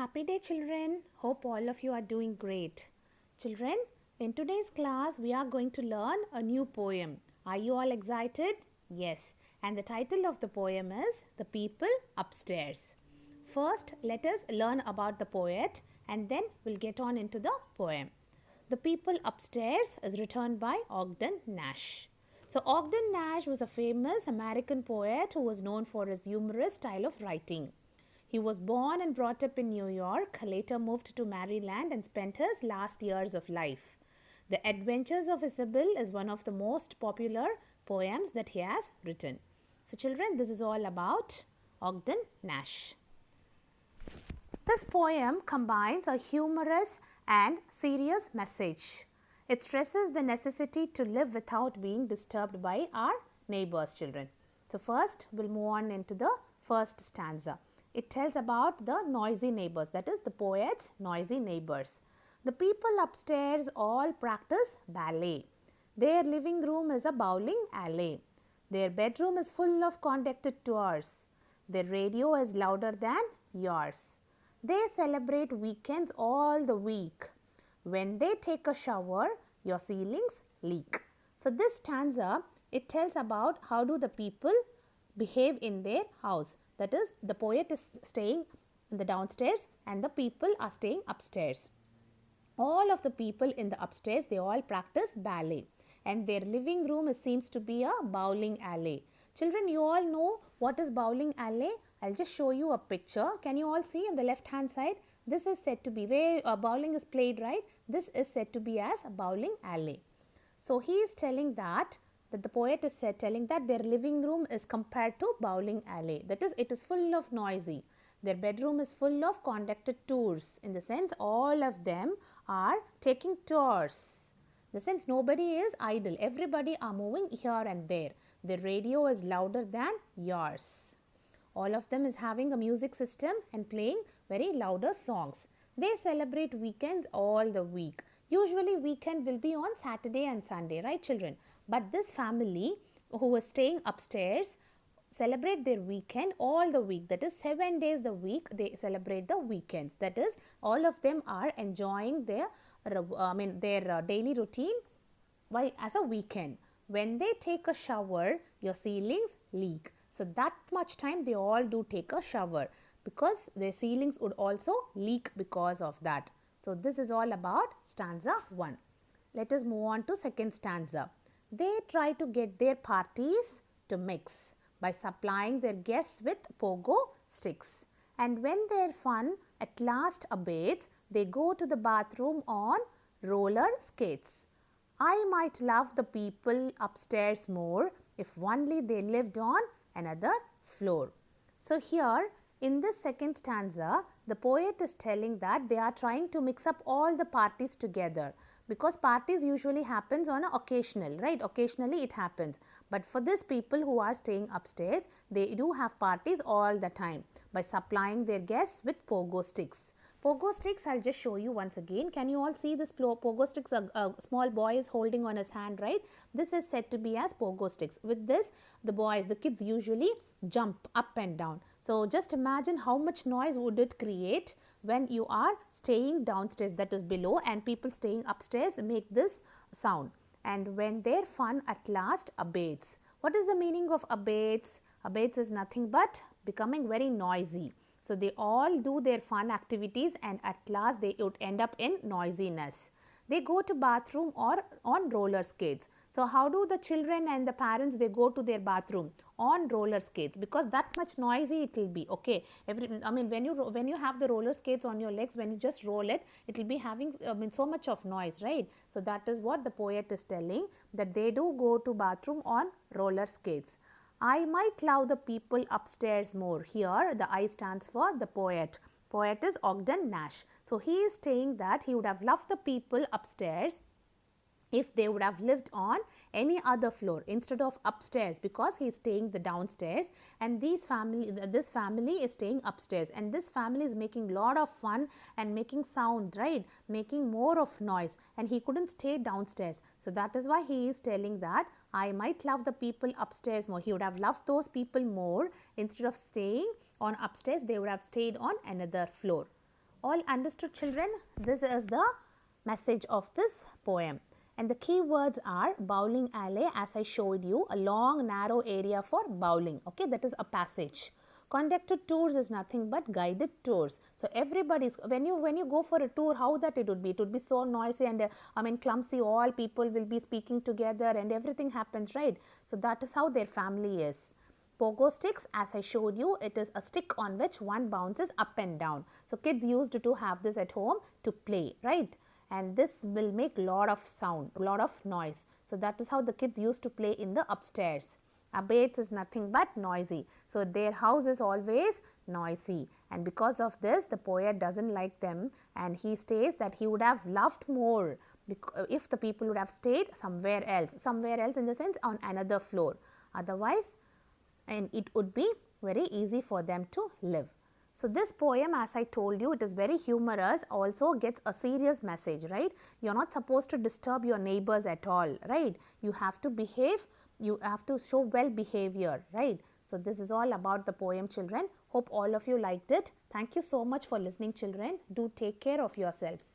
Happy day, children. Hope all of you are doing great. Children, in today's class, we are going to learn a new poem. Are you all excited? Yes. And the title of the poem is The People Upstairs. First, let us learn about the poet and then we'll get on into the poem. The People Upstairs is written by Ogden Nash. So, Ogden Nash was a famous American poet who was known for his humorous style of writing. He was born and brought up in New York, later moved to Maryland and spent his last years of life. The Adventures of Isabel is one of the most popular poems that he has written. So children, this is all about Ogden Nash. This poem combines a humorous and serious message. It stresses the necessity to live without being disturbed by our neighbors, children. So first, we'll move on into the first stanza. It tells about the noisy neighbors, that is the poet's noisy neighbors. The people upstairs all practice ballet. Their living room is a bowling alley. Their bedroom is full of conducted tours. Their radio is louder than yours. They celebrate weekends all the week. When they take a shower, your ceilings leak. So this stanza, it tells about how do the people behave in their house. That is, the poet is staying in the downstairs and the people are staying upstairs. All of the people in the upstairs, they all practice ballet and their living room seems to be a bowling alley. Children, you all know what is bowling alley? I'll just show you a picture. Can you all see on the left hand side? This is said to be where bowling is played, right? This is said to be as a bowling alley. So he is telling that the poet is telling that their living room is compared to bowling alley. That is, it is full of noisy. Their bedroom is full of conducted tours. In the sense, all of them are taking tours. In the sense, nobody is idle. Everybody are moving here and there. Their radio is louder than yours. All of them is having a music system and playing very louder songs. They celebrate weekends all the week. Usually weekend will be on Saturday and Sunday, right children? But this family who was staying upstairs celebrate their weekend all the week. That is 7 days the week they celebrate the weekends. That is, all of them are enjoying their daily routine as a weekend. When they take a shower, your ceilings leak. So that much time they all do take a shower because their ceilings would also leak because of that. So this is all about stanza 1. Let us move on to second stanza. They try to get their parties to mix by supplying their guests with pogo sticks. And when their fun at last abates, they go to the bathroom on roller skates. I might love the people upstairs more if only they lived on another floor. So here in this second stanza, the poet is telling that they are trying to mix up all the parties together because parties usually happens on an occasional, right? Occasionally it happens. But for these people who are staying upstairs, they do have parties all the time by supplying their guests with pogo sticks. Pogo sticks, I'll just show you once again. Can you all see this pogo sticks? A small boy is holding on his hand, right? This is said to be as pogo sticks. With this, the kids usually jump up and down. So just imagine how much noise would it create when you are staying downstairs, that is below, and people staying upstairs make this sound. And when their fun at last abates. What is the meaning of abates? Abates is nothing but becoming very noisy. So they all do their fun activities and at last they would end up in noisiness. They go to bathroom or on roller skates. So how do the children and the parents, they go to their bathroom? On roller skates, because that much noisy it will be, okay? When you have the roller skates on your legs, when you just roll it, it will be having so much of noise, right? So that is what the poet is telling, that they do go to bathroom on roller skates. I might love the people upstairs more. Here the I stands for the poet. Poet is Ogden Nash. So he is saying that he would have loved the people upstairs if they would have lived on any other floor instead of upstairs, because he is staying the downstairs and this family is staying upstairs, and this family is making lot of fun and making sound, right, making more of noise, and he couldn't stay downstairs. So that is why he is telling that I might love the people upstairs more. He would have loved those people more. Instead of staying on upstairs, they would have stayed on another floor. All understood, children? This is the message of this poem. And the key words are bowling alley, as I showed you, a long narrow area for bowling. Okay, that is a passage. Conducted tours is nothing but guided tours. So everybody's, when you go for a tour, how that it would be? It would be so noisy and clumsy. All people will be speaking together and everything happens, right? So that is how their family is. Pogo sticks, as I showed you, it is a stick on which one bounces up and down. So kids used to have this at home to play, right? And this will make lot of sound, lot of noise. So that is how the kids used to play in the upstairs. Abates is nothing but noisy. So their house is always noisy. And because of this, the poet doesn't like them, and he states that he would have loved more if the people would have stayed somewhere else in the sense on another floor. Otherwise, and it would be very easy for them to live. So this poem, as I told you, it is very humorous, also gets a serious message, right? You're not supposed to disturb your neighbors at all, right? You have to behave, you have to show well behavior, right? So this is all about the poem, children. Hope all of you liked it. Thank you so much for listening, children. Do take care of yourselves.